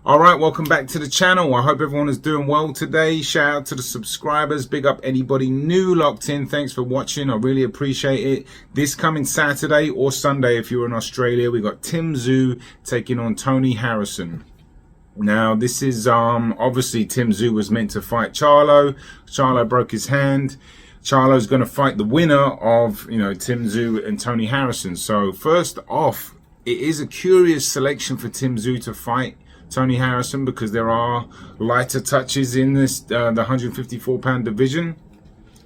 All right, welcome back to the channel. I hope everyone is doing well today. Shout out to the subscribers. Big up anybody new locked in. Thanks for watching. I really appreciate it. This coming Saturday or Sunday, if you're in Australia, we got Tzsyu taking on Tony Harrison. Now, this is obviously Tzsyu was meant to fight Charlo. Charlo broke his hand. Charlo's going to fight the winner of, Tzsyu and Tony Harrison. So first off, it is a curious selection for Tzsyu to fight Tony Harrison because there are lighter touches in this the 154-pound division.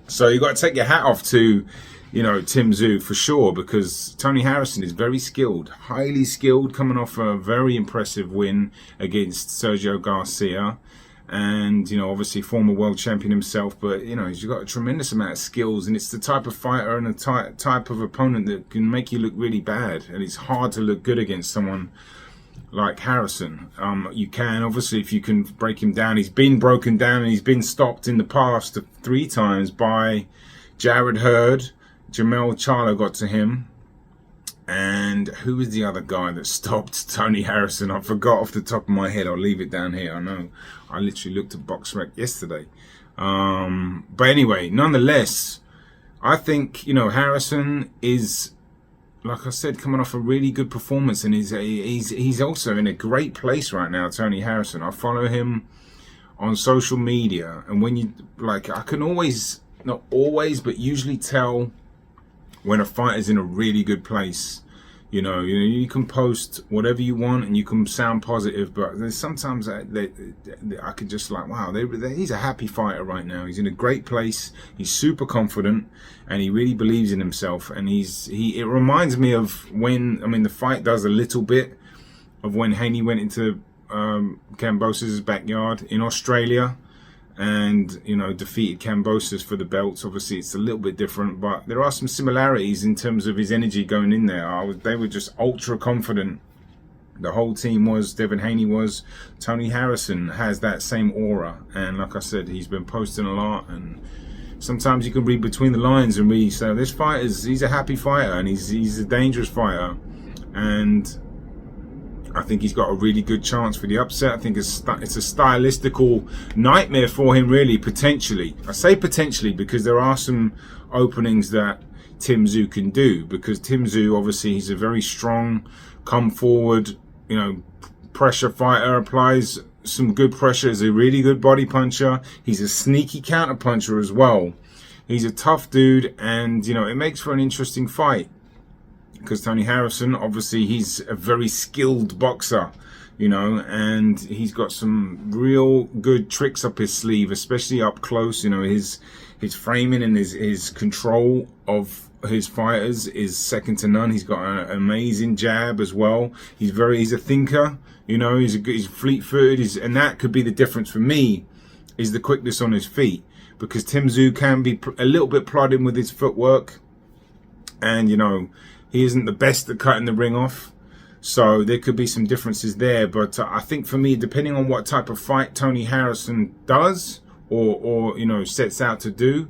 So you got to take your hat off to Tzsyu for sure, because Tony Harrison is very skilled, highly skilled, coming off a very impressive win against Sergio Garcia, and obviously former world champion himself. But he's got a tremendous amount of skills, and it's the type of fighter and the type of opponent that can make you look really bad, and it's hard to look good against someone like Harrison. You can, obviously, if you can break him down. He's been broken down and he's been stopped in the past 3 times by Jared Hurd. Jamel Charlo got to him. And who was the other guy that stopped Tony Harrison? I forgot off the top of my head. I'll leave it down here. I know. I literally looked at BoxRec yesterday. But anyway, nonetheless, I think, Harrison is, like I said, coming off a really good performance, and he's also in a great place right now, Tony Harrison. I follow him on social media, and when I can always, not always, but usually tell when a fighter's in a really good place. You can post whatever you want and you can sound positive, but there's sometimes I could just wow, he's a happy fighter right now. He's in a great place. He's super confident and he really believes in himself. And it reminds me of when, the fight does a little bit of when Haney went into Kambosos' backyard in Australia and defeated Kambosos for the belts. Obviously it's a little bit different, but there are some similarities in terms of his energy going in there. They were just ultra confident. The whole team was. Devin Haney was. Tony Harrison has that same aura, and like I said, he's been posting a lot, and sometimes you can read between the lines and really say this fighter he's a happy fighter, and he's a dangerous fighter, and I think he's got a really good chance for the upset. I think it's a stylistical nightmare for him, really, potentially. I say potentially because there are some openings that Tzsyu can do, because Tzsyu, obviously, he's a very strong, come forward, pressure fighter, applies some good pressure, is a really good body puncher. He's a sneaky counter puncher as well. He's a tough dude, and, it makes for an interesting fight. Because Tony Harrison, obviously, he's a very skilled boxer, and he's got some real good tricks up his sleeve, especially up close. His framing and his control of his fighters is second to none. He's got an amazing jab as well. He's a thinker. He's fleet-footed, and that could be the difference for me, is the quickness on his feet, because Tzsyu can be a little bit plodding with his footwork, and he isn't the best at cutting the ring off, so there could be some differences there. But I think for me, depending on what type of fight Tony Harrison does or sets out to do,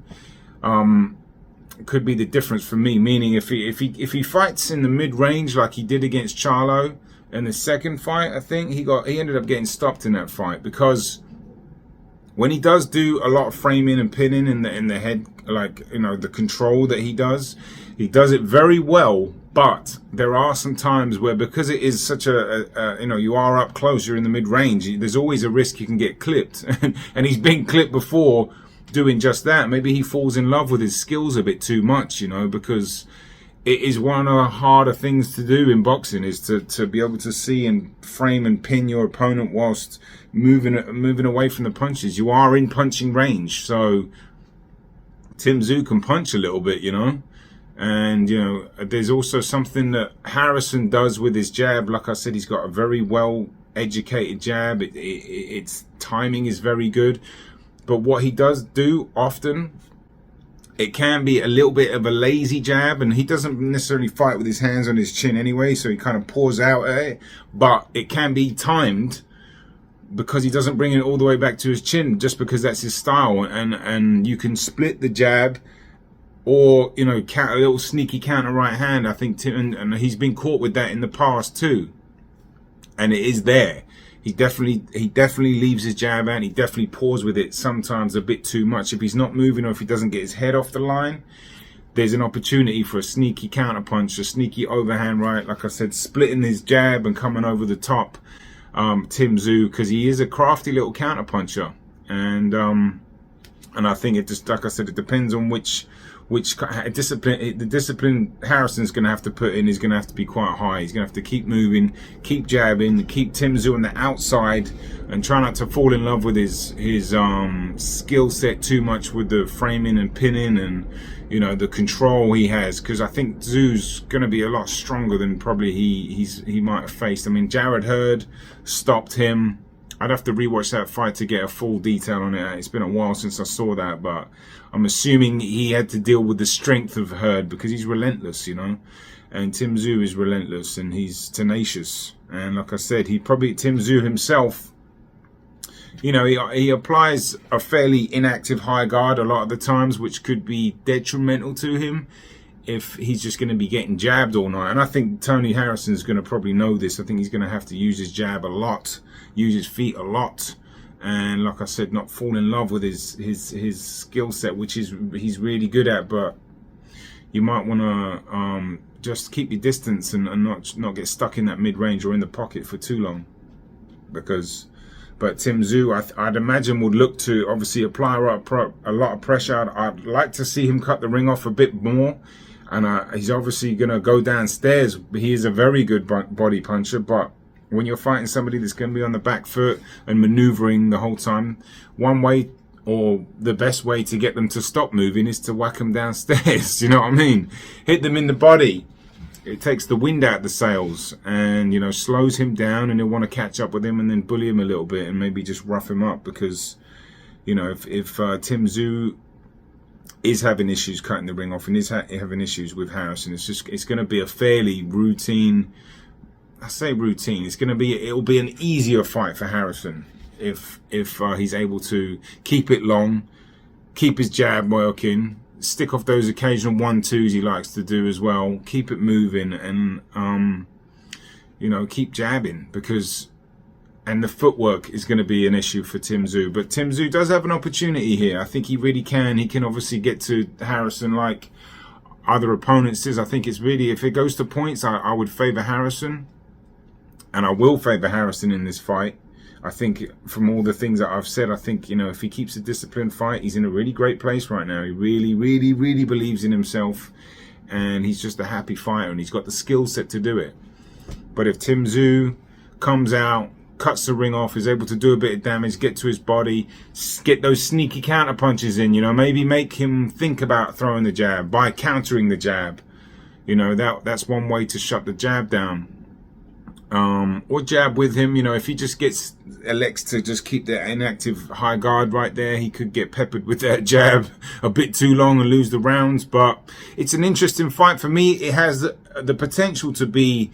could be the difference for me. Meaning, if he fights in the mid-range like he did against Charlo in the second fight, I think he ended up getting stopped in that fight, because when he does do a lot of framing and pinning in the head, the control that he does it very well. But there are some times where, because it is such you are up close, you're in the mid-range, there's always a risk you can get clipped. And he's been clipped before doing just that. Maybe he falls in love with his skills a bit too much, because it is one of the harder things to do in boxing, is to be able to see and frame and pin your opponent whilst moving away from the punches. You are in punching range, so Tzsyu can punch a little bit, and there's also something that Harrison does with his jab. Like I said, he's got a very well educated jab. Its timing is very good, but what he does do often, it can be a little bit of a lazy jab, and he doesn't necessarily fight with his hands on his chin anyway, so he kind of pours out at it, but it can be timed, because he doesn't bring it all the way back to his chin, just because that's his style, and you can split the jab, or a little sneaky counter right hand. I think and he's been caught with that in the past too, and it is there. He definitely leaves his jab out. He definitely paws with it sometimes a bit too much. If he's not moving or if he doesn't get his head off the line, there's an opportunity for a sneaky counterpunch, a sneaky overhand right. Like I said, splitting his jab and coming over the top, Tzsyu, because he is a crafty little counterpuncher. And I think it just, like I said, it depends on which discipline. The discipline Harrison's going to have to put in is going to have to be quite high. He's going to have to keep moving, keep jabbing, keep Tzsyu on the outside, and try not to fall in love with his skill set too much with the framing and pinning and, you know, the control he has. Because I think Tzsyu's going to be a lot stronger than probably he might have faced. I mean, Jarrett Hurd stopped him. I'd have to rewatch that fight to get a full detail on it. It's been a while since I saw that, but I'm assuming he had to deal with the strength of Hurd because he's relentless, you know. And Tzsyu is relentless and he's tenacious. And like I said, Tzsyu himself, you know, he applies a fairly inactive high guard a lot of the times, which could be detrimental to him if he's just going to be getting jabbed all night. And I think Tony Harrison's going to probably know this. I think he's going to have to use his jab a lot, use his feet a lot, and like I said, not fall in love with his skill set, which he's really good at. But you might want to just keep your distance and not get stuck in that mid-range or in the pocket for too long. But Tzsyu, I'd imagine, would look to obviously apply a lot of pressure. I'd like to see him cut the ring off a bit more. And he's obviously going to go downstairs. He is a very good body puncher, but when you're fighting somebody that's going to be on the back foot and maneuvering the whole time, one way or the best way to get them to stop moving is to whack them downstairs. You know what I mean? Hit them in the body. It takes the wind out of the sails and, you know, slows him down, and he'll want to catch up with him and then bully him a little bit and maybe just rough him up because, you know, if Tzsyu is having issues cutting the ring off and is having issues with Harrison, it's going to be a fairly routine. I say routine. It'll be an easier fight for Harrison if he's able to keep it long, keep his jab working, stick off those occasional 1-2s he likes to do as well, keep it moving, and you know, keep jabbing, and the footwork is going to be an issue for Tzsyu. But Tzsyu does have an opportunity here. I think he really can. He can obviously get to Harrison like other opponents is. I think it's really, if it goes to points, I would favor Harrison. And I will favor Harrison in this fight. I think from all the things that I've said, I think, you know, if he keeps a disciplined fight, he's in a really great place right now. He really, really, really believes in himself. And he's just a happy fighter. And he's got the skill set to do it. But if Tzsyu comes out, cuts the ring off, is able to do a bit of damage, get to his body, get those sneaky counter punches in, you know, maybe make him think about throwing the jab by countering the jab. You know, that's one way to shut the jab down. Or jab with him, you know, if he just elects to just keep that inactive high guard right there, he could get peppered with that jab a bit too long and lose the rounds. But it's an interesting fight. For me, it has the potential to be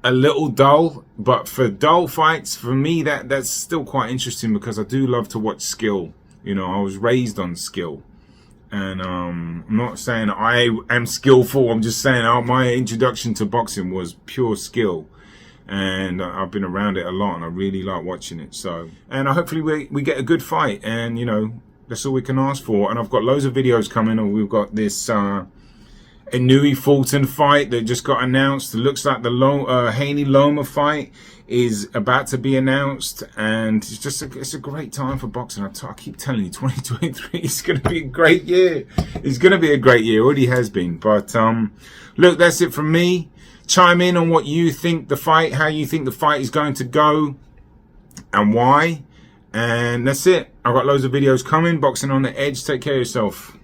a little dull, but for dull fights, for me, that's still quite interesting because I do love to watch skill. You know, I was raised on skill. And I'm not saying I am skillful, I'm just saying my introduction to boxing was pure skill. And I've been around it a lot and I really like watching it. So, and hopefully we get a good fight, and, you know, that's all we can ask for. And I've got loads of videos coming, and we've got this Inui Fulton fight that just got announced. It looks like the Haney Loma fight is about to be announced, and it's a great time for boxing. I keep telling you, 2023 is going to be a great year. It's going to be a great year. It already has been. But look, that's it from me. Chime in on what you think how you think the fight is going to go and why. And that's it. I've got loads of videos coming. Boxing on the Edge. Take care of yourself.